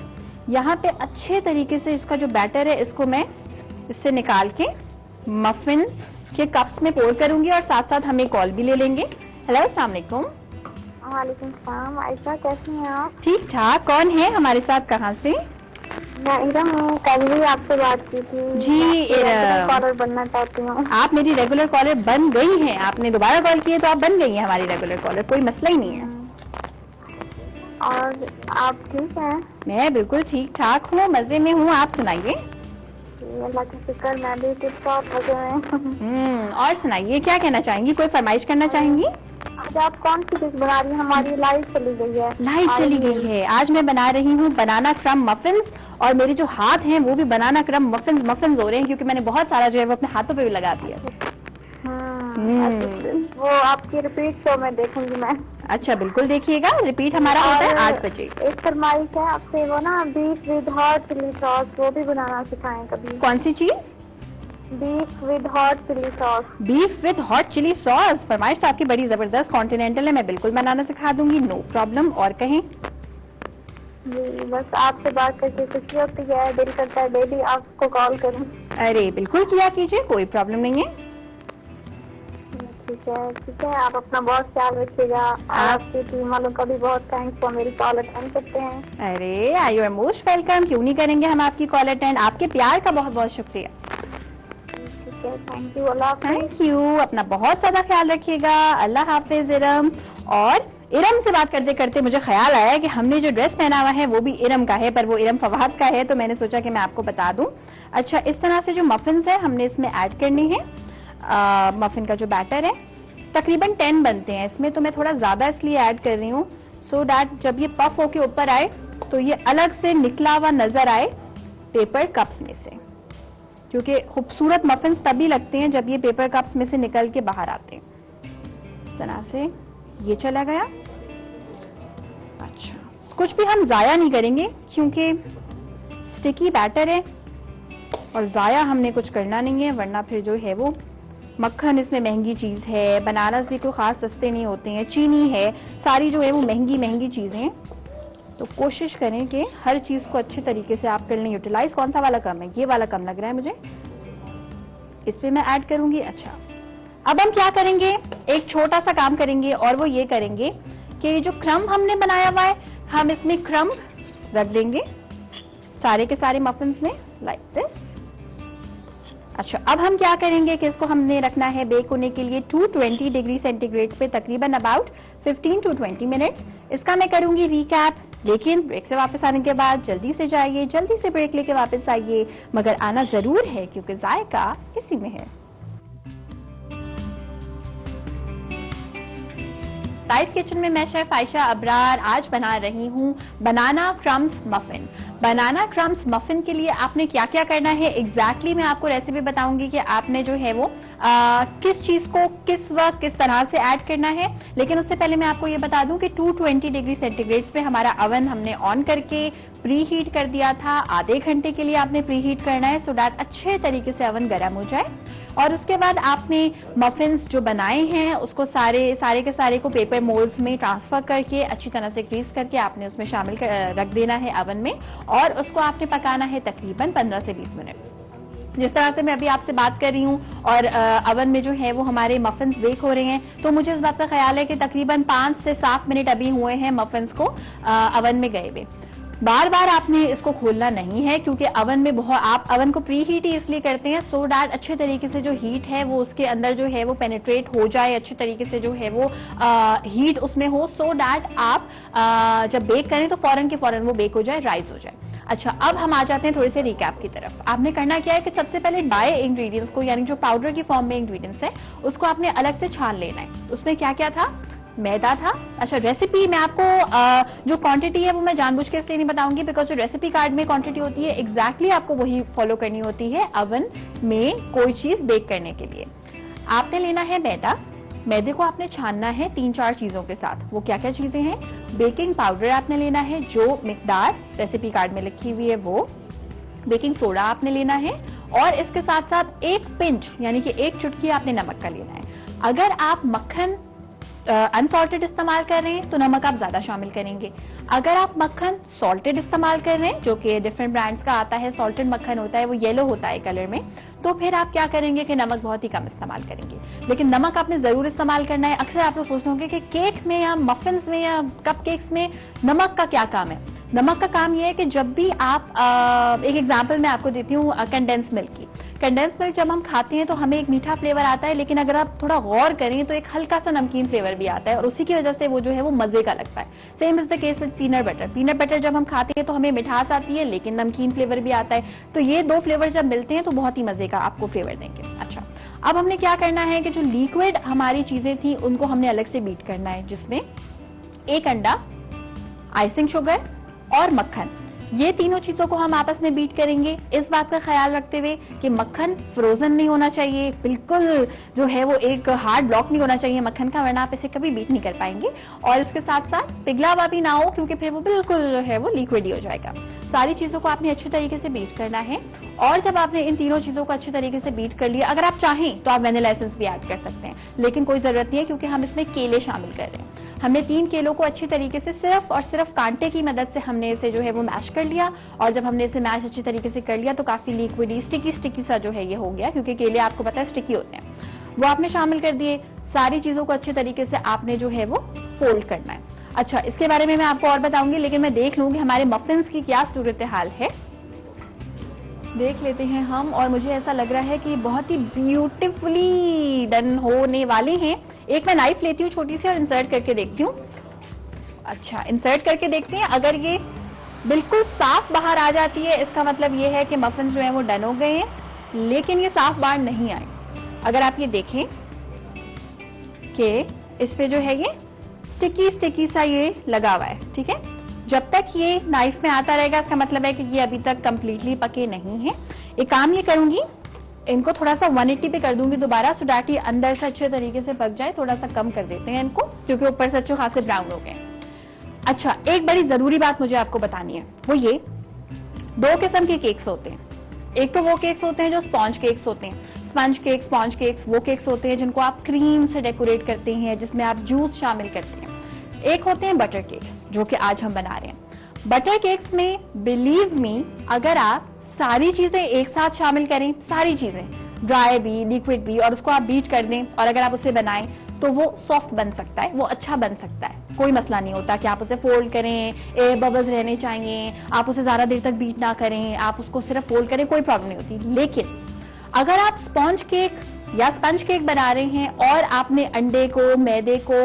यहाँ पे अच्छे तरीके से इसका जो बैटर है इसको मैं इससे निकाल के मफिन के कप्स में पोर करूंगी, और साथ साथ हम एक कॉल भी ले लेंगे। हेलो, अस्सलाम वालेकुम। वालेकुम सलाम। आयशा, कैसी हैं आप? ठीक ठाक। कौन है हमारे साथ, कहाँ से? मैं इरम हूँ, कल भी आपसे बात की थी। जी इरम, कॉलर बनना चाहती हूँ। आप मेरी रेगुलर कॉलर बन गई हैं। आपने दोबारा कॉल किए तो आप बन गई हैं हमारी रेगुलर कॉलर, कोई मसला ही नहीं है। और आप ठीक हैं? मैं बिल्कुल ठीक ठाक हूँ, मजे में हूँ। आप सुनाइए। अल्लाह का शुक्र, मैं भी टिप टॉप मजे में। और सुनाइए, क्या कहना चाहेंगी, कोई फरमाइश करना चाहेंगी? आज आप कौन सी डिश बना रही हैं? हमारी लाइट चली गई है। लाइट चली गई है। आज मैं बना रही हूँ बनाना क्रम मफिन्स, और मेरे जो हाथ हैं वो भी बनाना क्रम मफिन्स हो रहे हैं, क्योंकि मैंने बहुत सारा जो है वो अपने हाथों पे भी लगा दिया। वो आपकी रिपीट शो में देखूंगी मैं। अच्छा, बिल्कुल देखिएगा, रिपीट हमारा होता है 8 बजे। एक फरमाइश है आपसे, वो ना beef with hot chilli sauce, वो भी बनाना सिखाएं कभी। कौन सी चीज? Beef with hot chilli sauce. Beef with hot chilli sauce, फरमाइश तो आपकी बड़ी जबरदस्त कॉन्टिनेंटल है, मैं बिल्कुल बनाना सिखा दूंगी, नो प्रॉब्लम। और कहें? जी, बस आपसे बात करके खुशी होती है, दिल करता है डेली आपको कॉल करूं। अरे बिल्कुल किया कीजिए, कोई प्रॉब्लम नहीं है। ठीक है, आप अपना बहुत ख्याल रखिएगा। आपकी टीम वालों का भी बहुत थैंक्स, वो मेरी कॉल अटेंड करते हैं। अरे आई आर मोस्ट वेलकम, क्यों नहीं करेंगे हम आपकी कॉल अटेंड। आपके प्यार का बहुत बहुत शुक्रिया। ठीक है, थैंक यू। अल्लाह हाफिज। थैंक यू, अपना बहुत ज्यादा ख्याल रखिएगा। अल्लाह हाफिज इरम। और इरम से बात करते करते मुझे ख्याल आया कि हमने जो ड्रेस पहना हुआ है वो भी इरम का है, पर वो इरम फवाद का है, तो मैंने सोचा कि मैं आपको बता दूं। अच्छा, इस तरह से जो मफिन्स है हमने इसमें ऐड करनी है। मफिन का जो बैटर है तकरीबन 10 बनते हैं इसमें, तो मैं थोड़ा ज्यादा इसलिए ऐड कर रही हूँ सो डैट जब ये पफ होके ऊपर आए तो ये अलग से निकला हुआ नजर आए पेपर कप्स में से, क्योंकि खूबसूरत मफिन्स तभी लगते हैं जब ये पेपर कप्स में से निकल के बाहर आते हैं। इस तरह से ये चला गया। अच्छा, कुछ भी हम जाया नहीं करेंगे क्योंकि स्टिकी बैटर है और जाया हमने कुछ करना नहीं है, वरना फिर जो है वो मक्खन इसमें महंगी चीज है, बनानास भी कोई खास सस्ते नहीं होते हैं, चीनी है, सारी जो है वो महंगी महंगी चीजें हैं। तो कोशिश करें कि हर चीज को अच्छे तरीके से आप कर लें यूटिलाइज। कौन सा वाला कम है? ये वाला कम लग रहा है मुझे, इस पे मैं ऐड करूंगी। अच्छा, अब हम क्या करेंगे, एक छोटा सा काम करेंगे और वो ये करेंगे कि जो क्रम्ब हमने बनाया हुआ है हम इसमें क्रम्ब रख देंगे सारे के सारे मफिन्स में, लाइक दिस। अच्छा, अब हम क्या करेंगे कि इसको हमने रखना है बेक होने के लिए 220 डिग्री सेंटीग्रेड पे तकरीबन अबाउट 15 to 20 मिनट्स। इसका मैं करूंगी रिकैप। लेकिन ब्रेक से वापस आने के बाद जल्दी से जाइए, जल्दी से ब्रेक लेके वापस आइए, मगर आना जरूर है क्योंकि जायका इसी में है। लाइव किचन में मैं शेफ आयशा अबरार आज बना रही हूँ बनाना क्रम्स मफिन। बनाना क्रम्स मफिन के लिए आपने क्या क्या करना है एग्जैक्टली मैं आपको रेसिपी बताऊंगी कि आपने जो है वो किस चीज को किस वक्त किस तरह से ऐड करना है। लेकिन उससे पहले मैं आपको ये बता दूं कि 220 डिग्री सेंटीग्रेड पे हमारा अवन हमने ऑन करके प्री हीट कर दिया था। आधे घंटे के लिए आपने प्री हीट करना है सो दैट अच्छे तरीके से अवन गर्म हो जाए। और उसके बाद आपने मफिन्स जो बनाए हैं उसको सारे के सारे को पेपर मोल्ड्स में ट्रांसफर करके अच्छी तरह से ग्रीस करके आपने उसमें शामिल रख देना है अवन में, और उसको आपने पकाना है तकरीबन 15 से 20 मिनट। जिस तरह से मैं अभी आपसे बात कर रही हूँ और अवन में जो है वो हमारे मफिन्स बेक हो रहे हैं, तो मुझे इस बात का ख्याल है कि तकरीबन 5 से 7 मिनट अभी हुए हैं मफिन्स को अवन में गए हुए। बार बार आपने इसको खोलना नहीं है क्योंकि अवन में बहुत आप अवन को प्री हीट ही इसलिए करते हैं सो डैट अच्छे तरीके से जो हीट है वो उसके अंदर जो है वो पेनिट्रेट हो जाए, अच्छे तरीके से जो है वो हीट उसमें हो सो डैट आप जब बेक करें तो फौरन के फौरन वो बेक हो जाए, राइज हो जाए। अच्छा, अब हम आ जाते हैं थोड़े से रिकैप की तरफ। आपने करना क्या है कि सबसे पहले ड्राई इंग्रेडिएंट्स को यानी जो पाउडर की फॉर्म में इंग्रेडिएंट्स है उसको आपने अलग से छान लेना है। उसमें क्या क्या था? मैदा था। अच्छा, रेसिपी मैं आपको जो क्वांटिटी है वो मैं जानबूझ के इसलिए नहीं बताऊंगी बिकॉज जो रेसिपी कार्ड में क्वांटिटी होती है एग्जैक्टली आपको वही फॉलो करनी होती है अवन में कोई चीज बेक करने के लिए। आपने लेना है मैदा। मैदे को आपने छानना है 3-4 चीजों के साथ। वो क्या क्या चीजें हैं? बेकिंग पाउडर आपने लेना है जो मिकदार रेसिपी कार्ड में लिखी हुई है वो। बेकिंग सोडा आपने लेना है और इसके साथ साथ एक पिंच यानी कि एक चुटकी आपने नमक का लेना है। अगर आप मक्खन अनसॉल्टेड इस्तेमाल कर रहे हैं तो नमक आप ज्यादा शामिल करेंगे। अगर आप मक्खन सॉल्टेड इस्तेमाल कर रहे हैं जो कि डिफरेंट ब्रांड्स का आता है, सॉल्टेड मक्खन होता है वो येलो होता है कलर में, तो फिर आप क्या करेंगे कि नमक बहुत ही कम इस्तेमाल करेंगे। लेकिन नमक आपने जरूर इस्तेमाल करना है। अक्सर आप लोग सोचते होंगे कि केक में या मफिन्स में या कपकेक्स में नमक का क्या काम है। नमक का काम यह है कि जब भी आप एक एग्जांपल मैं आपको देती हूँ कंडेंस मिल्क की। कंडेंस मिल्क जब हम खाते हैं तो हमें एक मीठा फ्लेवर आता है, लेकिन अगर आप थोड़ा गौर करें तो एक हल्का सा नमकीन फ्लेवर भी आता है और उसी की वजह से वो जो है वो मजे का लगता है। Same is the case with peanut butter. Peanut butter जब हम खाते हैं तो हमें मिठास आती है लेकिन नमकीन फ्लेवर भी आता है। तो ये दो फ्लेवर जब मिलते हैं तो बहुत ही मजे का आपको फ्लेवर देंगे। अच्छा, अब हमने क्या करना है कि जो लिक्विड हमारी चीजें थी उनको हमने अलग से बीट करना है, जिसमें एक अंडा, आइसिंग शुगर और मक्खन, ये तीनों चीजों को हम आपस में बीट करेंगे। इस बात का ख्याल रखते हुए कि मक्खन फ्रोजन नहीं होना चाहिए, बिल्कुल जो है वो एक हार्ड ब्लॉक नहीं होना चाहिए मक्खन का, वरना आप इसे कभी बीट नहीं कर पाएंगे। और इसके साथ साथ पिघला हुआ भी ना हो क्योंकि फिर वो बिल्कुल जो है वो लिक्विड ही हो जाएगा। सारी चीजों को आपने अच्छी तरीके से बीट करना है। और जब आपने इन तीनों चीजों को अच्छी तरीके से बीट कर लिया, अगर आप चाहें तो आप वेनिला एसेंस भी ऐड कर सकते हैं, लेकिन कोई जरूरत नहीं है क्योंकि हम इसमें केले शामिल कर रहे हैं। हमने 3 केलों को अच्छी तरीके से सिर्फ और सिर्फ कांटे की मदद से हमने इसे जो है वो मैश कर लिया। और जब हमने इसे मैश अच्छी तरीके से कर लिया तो काफी लिक्विडी स्टिकी सा जो है ये हो गया, क्योंकि केले आपको पता है स्टिकी होते हैं। वो आपने शामिल कर दिए। सारी चीजों को अच्छे तरीके से आपने जो है वो फोल्ड करना है। अच्छा, इसके बारे में मैं आपको और बताऊंगी, लेकिन मैं देख लूंगी हमारे मफिन्स की क्या सूरत हाल है। देख लेते हैं हम, और मुझे ऐसा लग रहा है कि बहुत ही ब्यूटीफुली डन होने वाले हैं। एक मैं नाइफ लेती हूँ छोटी सी और इंसर्ट करके देखती हूँ। अच्छा, इंसर्ट करके देखते हैं। अगर ये बिल्कुल साफ बाहर आ जाती है इसका मतलब ये है कि मफिन्स जो है वो डन हो गए हैं, लेकिन ये साफ बाहर नहीं आए। अगर आप ये देखें कि इस पे जो है ये स्टिकी सा ये लगा हुआ है, ठीक है। जब तक ये नाइफ में आता रहेगा इसका मतलब है कि ये अभी तक कंप्लीटली पके नहीं है। एक काम ये करूंगी, इनको थोड़ा सा 180 पे कर दूंगी दोबारा, सो डैट ये अंदर से अच्छे तरीके से पक जाए। थोड़ा सा कम कर देते हैं इनको क्योंकि ऊपर से अच्छे खासे ब्राउन हो गए। अच्छा, एक बड़ी जरूरी बात मुझे आपको बतानी है, वो ये 2 किस्म के केक्स होते हैं। एक तो वो केक्स होते हैं जो स्पॉन्ज केक्स होते हैं। स्पंज केक्स, स्पॉन्ज केक्स वो केक्स होते हैं जिनको आप क्रीम से डेकोरेट करते हैं, जिसमें आप जूस शामिल करते हैं। एक होते हैं बटर केक्स जो कि आज हम बना रहे हैं। बटर केक्स में बिलीव मी, अगर आप सारी चीजें एक साथ शामिल करें, सारी चीजें, ड्राई भी, लिक्विड भी, और उसको आप बीट कर दें और अगर आप उसे बनाएं तो वो सॉफ्ट बन सकता है, वो अच्छा बन सकता है। कोई मसला नहीं होता कि आप उसे फोल्ड करें, एयर बबल्स रहने चाहिए, आप उसे ज्यादा देर तक बीट ना करें, आप उसको सिर्फ फोल्ड करें, कोई प्रॉब्लम नहीं होती। लेकिन अगर आप स्पॉन्ज केक या स्पंज केक बना रहे हैं और आपने अंडे को, मैदे को,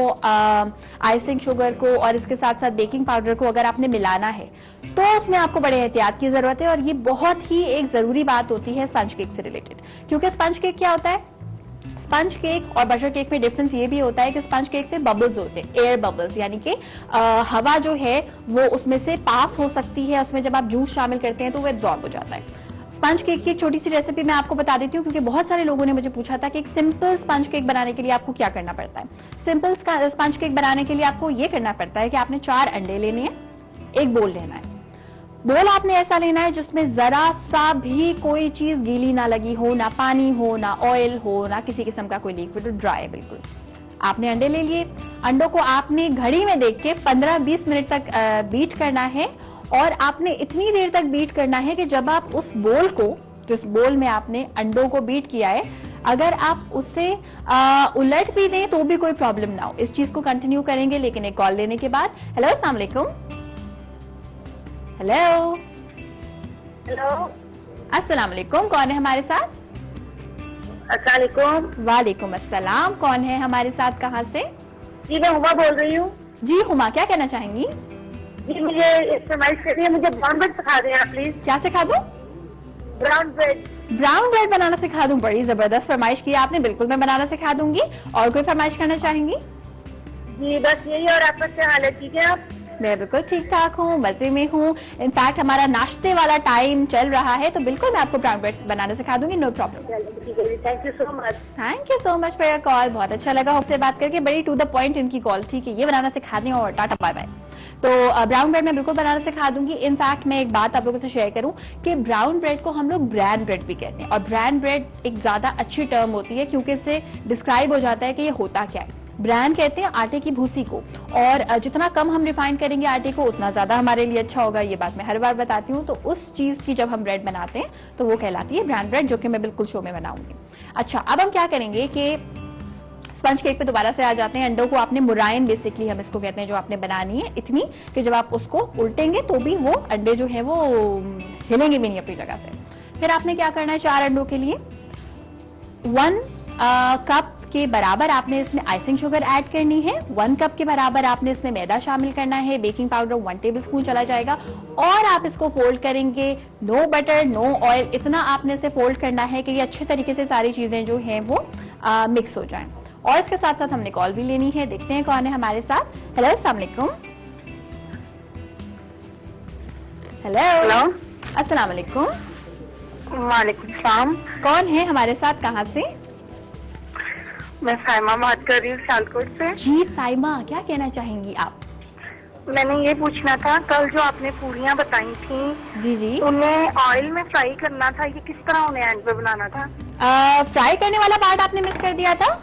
आइसिंग शुगर को और इसके साथ साथ बेकिंग पाउडर को अगर आपने मिलाना है तो उसमें आपको बड़े एहतियात की जरूरत है। और ये बहुत ही एक जरूरी बात होती है स्पंज केक से रिलेटेड, क्योंकि स्पंज केक क्या होता है, स्पंज केक और बटर केक में डिफरेंस ये भी होता है कि स्पंज केक में बबल्स होते हैं, एयर बबल्स, यानी कि हवा जो है वो उसमें से पास हो सकती है, उसमें जब आप जूस शामिल करते हैं तो वो एब्जॉर्ब हो जाता है। स्पंज केक की एक छोटी सी रेसिपी मैं आपको बता देती हूँ, क्योंकि बहुत सारे लोगों ने मुझे पूछा था कि एक सिंपल स्पंज केक बनाने के लिए आपको क्या करना पड़ता है। सिंपल स्पंज केक बनाने के लिए आपको ये करना पड़ता है कि आपने 4 अंडे लेने हैं, एक बोल लेना है। बोल आपने ऐसा लेना है जिसमें जरा सा भी कोई चीज गीली ना लगी हो, ना पानी हो, ना ऑयल हो, ना किसी किस्म का कोई लिक्विड हो, ड्राई बिल्कुल। आपने अंडे ले लिए, अंडों को आपने घड़ी में देख के 15-20 मिनट तक बीट करना है और आपने इतनी देर तक बीट करना है कि जब आप उस बोल को, जिस बोल में आपने अंडों को बीट किया है, अगर आप उससे उलट भी दें तो भी कोई प्रॉब्लम ना हो। इस चीज को कंटिन्यू करेंगे लेकिन एक कॉल लेने के बाद। हेलो, अस्सलाम वालेकुम। हेलो हेलो, अस्सलाम वालेकुम, कौन है हमारे साथ? अस्सलाम वालेकुम। वालेकुम अस्सलाम, कौन है हमारे साथ, कहाँ से? जी मैं हुमा बोल रही हूँ। जी हुमा, क्या कहना चाहेंगी? जी मुझे फरमाइश करिए, मुझे ब्राउन ब्रेड सिखा दें आप प्लीज। क्या सिखा दूं? Brown bread. ब्राउन ब्रेड बनाना सिखा दूं? बड़ी जबरदस्त फरमाइश की आपने, बिल्कुल मैं बनाना सिखा दूंगी। और कोई फरमाइश करना चाहेंगी? जी बस यही, और आपका क्या हाल है, ठीक है आप? मैं बिल्कुल ठीक ठाक हूँ, मजे में हूँ। इनफैक्ट हमारा नाश्ते वाला टाइम चल रहा है तो बिल्कुल मैं आपको ब्राउन ब्रेड बनाना सिखा दूंगी, no problem. Thank you so much. Thank you so much for your call, बहुत अच्छा लगा आपसे बात करके। बड़ी टू द पॉइंट इनकी कॉल थी कि ये बनाना सिखा दें और टाटा बाय बाय। तो ब्राउन ब्रेड मैं बिल्कुल बनाना सिखा दूंगी। इनफैक्ट मैं एक बात आप लोगों से शेयर करूं कि ब्राउन ब्रेड को हम लोग ब्रैन ब्रेड भी कहते हैं, और ब्रैन ब्रेड एक ज्यादा अच्छी टर्म होती है क्योंकि इससे डिस्क्राइब हो जाता है कि ये होता क्या है। ब्रैन कहते हैं आटे की भूसी को, और जितना कम हम रिफाइन करेंगे आटे को उतना ज्यादा हमारे लिए अच्छा होगा। ये बात मैं हर बार बताती हूँ। तो उस चीज की जब हम ब्रेड बनाते हैं तो वो कहलाती है ब्रैन ब्रेड, जो कि मैं बिल्कुल शो में बनाऊंगी। अच्छा, अब हम क्या करेंगे कि स्पंज केक पे दोबारा से आ जाते हैं। अंडों को आपने मुरायन, बेसिकली हम इसको कहते हैं, जो आपने बनानी है इतनी कि जब आप उसको उल्टेंगे तो भी वो अंडे जो है वो हिलेंगे भी नहीं अपनी जगह से। फिर आपने क्या करना है, 4 अंडों के लिए 1 कप के बराबर आपने इसमें आइसिंग शुगर ऐड करनी है, 1 कप के बराबर आपने इसमें मैदा शामिल करना है, बेकिंग पाउडर 1 टेबलस्पून चला जाएगा, और आप इसको फोल्ड करेंगे। नो बटर नो ऑयल, इतना आपने इसे फोल्ड करना है कि ये अच्छे तरीके से सारी चीजें जो हैं वो मिक्स हो जाएं। और इसके साथ साथ हमने कॉल भी लेनी है, देखते हैं कौन है हमारे साथ। हेलो, अस्सलाम वालेकुम। हेलो, अस्सलाम वालेकुम। वालेकुम सलाम। कौन है हमारे साथ, कहाँ से? मैं साइमा बात कर रही हूँ सियालकोट से। जी साइमा, क्या कहना चाहेंगी आप? मैंने ये पूछना था, कल जो आपने पूरियाँ बताई थी, जी जी, उन्हें ऑयल में फ्राई करना था, ये किस तरह उन्हें एंड पे बनाना था? फ्राई करने वाला पार्ट आपने मिस कर दिया था।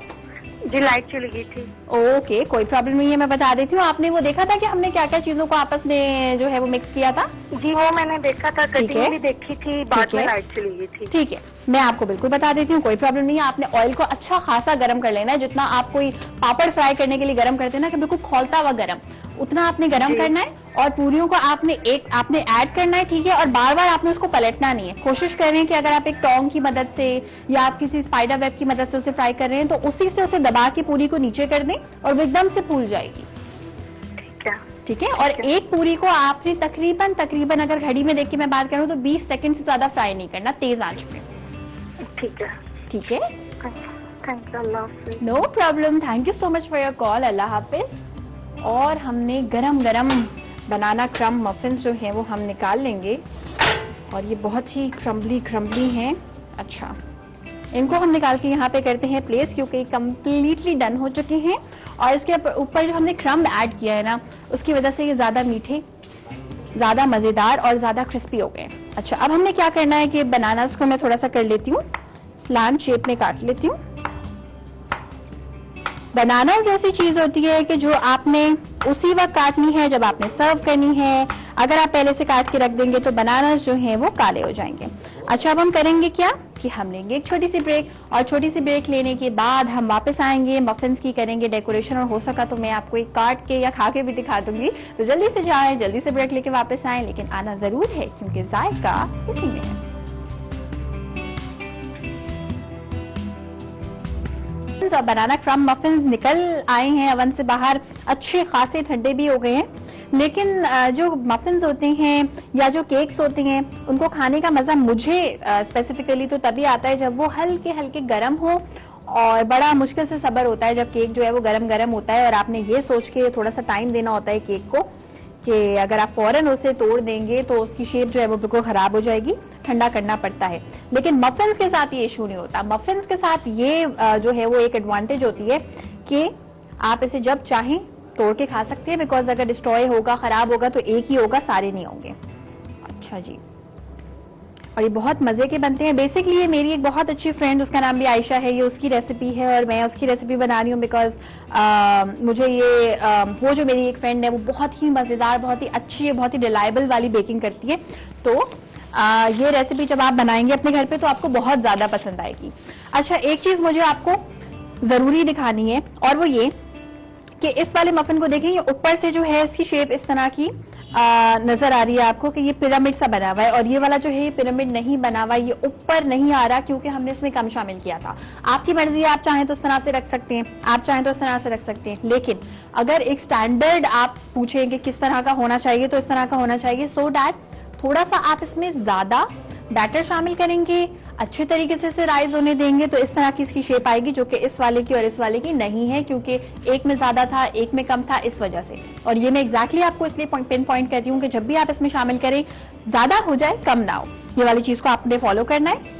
जी लाइट चली गई थी। ओके, कोई प्रॉब्लम नहीं है, मैं बता देती हूँ। आपने वो देखा था कि हमने क्या क्या चीजों को आपस में जो है वो मिक्स किया था? जी वो मैंने देखा था, ठीक है। कटिंग भी देखी थी, बाद में लाइट चली गई थी। ठीक है, मैं आपको बिल्कुल बता देती हूँ, कोई प्रॉब्लम नहीं है। आपने ऑयल को अच्छा खासा गर्म कर लेना है, जितना आप कोई पापड़ फ्राई करने के लिए गर्म करते हैं ना कि बिल्कुल खौलता हुआ गर्म, उतना आपने गर्म करना है। और पूरियों को आपने ऐड करना है, ठीक है। और बार बार आपने उसको पलटना नहीं है। कोशिश करें कि अगर आप एक टोंग की मदद से या आप किसी स्पाइडर वेब की मदद से उसे फ्राई कर रहे हैं तो उसी से उसे दबा के पूरी को नीचे कर दें और वो एकदम से फूल जाएगी। ठीक है। और एक पूरी को आपने तकरीबन अगर घड़ी में देख के मैं बात करूं तो 20 सेकंड से ज्यादा फ्राई नहीं करना, तेज आंच पे। ठीक है। ठीक है, थैंक यू, अल्लाह हाफिज। No problem, thank you so much for your call, अल्लाह हाफिज। और हमने गरम गरम बनाना क्रम मफिन्स जो हैं वो हम निकाल लेंगे, और ये बहुत ही क्रम्बली हैं। अच्छा, इनको हम निकाल के यहाँ पे करते हैं प्लेस, क्योंकि कंप्लीटली डन हो चुके हैं। और इसके ऊपर जो हमने क्रम्ब ऐड किया है ना, उसकी वजह से ये ज्यादा मीठे, ज्यादा मजेदार और ज्यादा क्रिस्पी हो गए। अच्छा, अब हमने क्या करना है कि बनानास को मैं थोड़ा सा कर लेती हूँ, स्लांट शेप में काट लेती हूँ। बनाना ऐसी चीज होती है कि जो आपने उसी वक्त काटनी है जब आपने सर्व करनी है। अगर आप पहले से काट के रख देंगे तो बनानास जो हैं वो काले हो जाएंगे। अच्छा, अब हम करेंगे क्या कि हम लेंगे एक छोटी सी ब्रेक, और छोटी सी ब्रेक लेने के बाद हम वापस आएंगे, मफिन्स की करेंगे डेकोरेशन, और हो सका तो मैं आपको एक काट के या खा के भी दिखा दूंगी। तो जल्दी से जाएं, जल्दी से ब्रेक लेके वापस आएं, लेकिन आना जरूर है क्योंकि जायका इसी में है। और बनाना क्रम्ब मफिन्स निकल आए हैं अवन से बाहर, अच्छे खासे ठंडे भी हो गए हैं। लेकिन जो मफिन्स होते हैं या जो केक्स होते हैं उनको खाने का मजा मुझे स्पेसिफिकली तो तभी आता है जब वो हल्के हल्के गर्म हो, और बड़ा मुश्किल से सब्र होता है जब केक जो है वो गरम गरम होता है और आपने ये सोच के थोड़ा सा टाइम देना होता है केक को कि अगर आप फौरन उसे तोड़ देंगे तो उसकी शेप जो है वो बिल्कुल खराब हो जाएगी, ठंडा करना पड़ता है। लेकिन मफिन्स के साथ ये इशू नहीं होता। मफिन्स के साथ ये जो है वो एक एडवांटेज होती है कि आप इसे जब चाहें तोड़ के खा सकते हैं, बिकॉज अगर डिस्ट्रॉय होगा, खराब होगा तो एक ही होगा, सारे नहीं होंगे। अच्छा जी, और ये बहुत मजे के बनते हैं। बेसिकली ये मेरी एक बहुत अच्छी फ्रेंड, उसका नाम भी आयशा है, ये उसकी रेसिपी है और मैं उसकी रेसिपी बना रही हूँ बिकॉज मुझे ये वो जो मेरी एक फ्रेंड है वो बहुत ही मजेदार, बहुत ही अच्छी है, बहुत ही रिलायबल वाली बेकिंग करती है। तो ये रेसिपी जब आप बनाएंगे अपने घर पे तो आपको बहुत ज्यादा पसंद आएगी। अच्छा, एक चीज मुझे आपको जरूरी दिखानी है और वो ये कि इस वाले मफिन को देखें, ये ऊपर से जो है इसकी शेप इस तरह की नजर आ रही है आपको कि ये पिरामिड सा बना हुआ है, और ये वाला जो है ये पिरामिड नहीं बना हुआ, ये ऊपर नहीं आ रहा क्योंकि हमने इसमें कम शामिल किया था। आपकी मर्जी है, आप चाहें तो इस तरह से रख सकते हैं, आप चाहें तो इस तरह से रख सकते हैं, लेकिन अगर एक स्टैंडर्ड आप पूछें कि किस तरह का होना चाहिए तो इस तरह का होना चाहिए, सो डैट थोड़ा सा आप इसमें ज्यादा बैटर शामिल करेंगे, अच्छे तरीके से इसे राइज होने देंगे तो इस तरह की इसकी शेप आएगी, जो कि इस वाले की और इस वाले की नहीं है क्योंकि एक में ज्यादा था, एक में कम था, इस वजह से। और ये मैं एग्जैक्टली आपको इसलिए पिन पॉइंट करती हूँ कि जब भी आप इसमें शामिल करें, ज्यादा हो जाए कम ना हो, ये वाली चीज को आपने फॉलो करना है।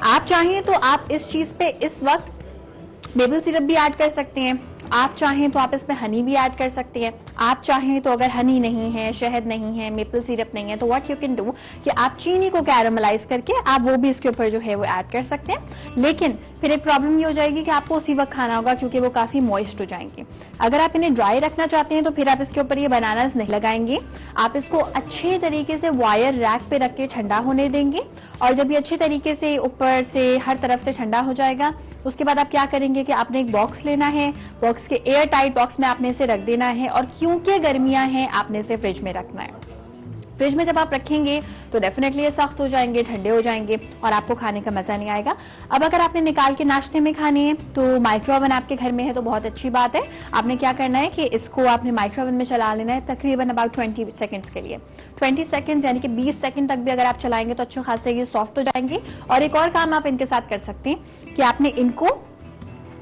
आप चाहें तो आप इस चीज पे इस वक्त मेपल सिरप भी ऐड कर सकते हैं, आप चाहें तो आप इसमें हनी भी ऐड कर सकते हैं, आप चाहें तो अगर हनी नहीं है, शहद नहीं है, मेपल सिरप नहीं है तो व्हाट यू कैन डू कि आप चीनी को कैरामलाइज करके आप वो भी इसके ऊपर जो है वो ऐड कर सकते हैं। लेकिन फिर एक प्रॉब्लम ये हो जाएगी कि आपको उसी वक्त खाना होगा क्योंकि वो काफी मॉइस्ट हो जाएंगे। अगर आप इन्हें ड्राई रखना चाहते हैं तो फिर आप इसके ऊपर ये बनानास नहीं लगाएंगे, आप इसको अच्छे तरीके से वायर रैक पे रख के ठंडा होने देंगे, और जब ये अच्छे तरीके से ऊपर से हर तरफ से ठंडा हो जाएगा उसके बाद आप क्या करेंगे कि आपने एक बॉक्स लेना है, बॉक्स के एयर टाइट बॉक्स में आपने इसे रख देना है, और क्योंकि गर्मियां हैं आपने इसे फ्रिज में रखना है। फ्रिज में जब आप रखेंगे तो डेफिनेटली ये सख्त हो जाएंगे, ठंडे हो जाएंगे और आपको खाने का मजा नहीं आएगा। अब अगर आपने निकाल के नाश्ते में खाने हैं तो माइक्रो ओवन आपके घर में है तो बहुत अच्छी बात है। आपने क्या करना है कि इसको आपने माइक्रो ओवन में चला लेना है तकरीबन अबाउट 20 सेकंड्स के लिए। 20 सेकंड्स यानी कि 20 सेकंड तक भी अगर आप चलाएंगे तो अच्छे खासे ये सॉफ्ट हो जाएंगे। और एक और काम आप इनके साथ कर सकते हैं कि आपने इनको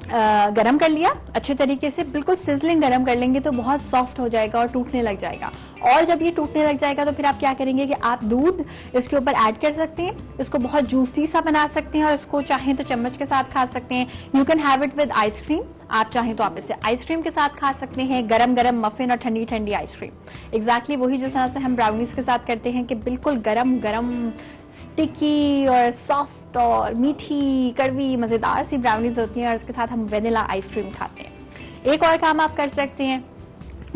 गरम कर लिया अच्छे तरीके से, बिल्कुल सिजलिंग गरम कर लेंगे तो बहुत सॉफ्ट हो जाएगा और टूटने लग जाएगा। और जब ये टूटने लग जाएगा तो फिर आप क्या करेंगे कि आप दूध इसके ऊपर ऐड कर सकते हैं, इसको बहुत जूसी सा बना सकते हैं और इसको चाहें तो चम्मच के साथ खा सकते हैं। You can have it with ice cream, आप चाहें तो आप इसे आइसक्रीम के साथ खा सकते हैं, गरम गरम मफिन और ठंडी ठंडी आइसक्रीम। एग्जैक्टली वही जिस तरह से हम ब्राउनीज के साथ करते हैं कि बिल्कुल गरम गरम स्टिकी और सॉफ्ट और मीठी कड़वी मजेदार सी ब्राउनीज होती हैं, और इसके साथ हम वेनिला आइसक्रीम खाते हैं। एक और काम आप कर सकते हैं,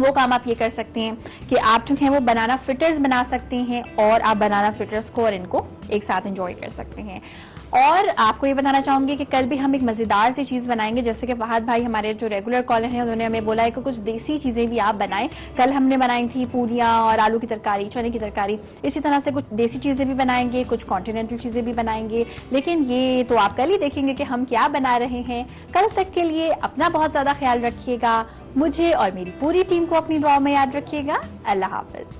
वो काम आप ये कर सकते हैं कि आप जो है वो बनाना फ्रिटर्स बना सकते हैं, और आप बनाना फ्रिटर्स को और इनको एक साथ एंजॉय कर सकते हैं। और आपको ये बताना चाहूंगी कि कल भी हम एक मजेदार सी चीज बनाएंगे, जैसे कि फहद भाई हमारे जो रेगुलर कॉलर हैं उन्होंने हमें बोला है कि कुछ देसी चीजें भी आप बनाएं। कल हमने बनाई थी पूरियां और आलू की तरकारी, चने की तरकारी, इसी तरह से कुछ देसी चीजें भी बनाएंगे, कुछ कॉन्टिनेंटल चीजें भी बनाएंगे। लेकिन ये तो आप कल ही देखेंगे कि हम क्या बना रहे हैं। कल तक के लिए अपना बहुत ज्यादा ख्याल रखिएगा, मुझे और मेरी पूरी टीम को अपनी दुआओं में याद रखिएगा। अल्लाह हाफिज।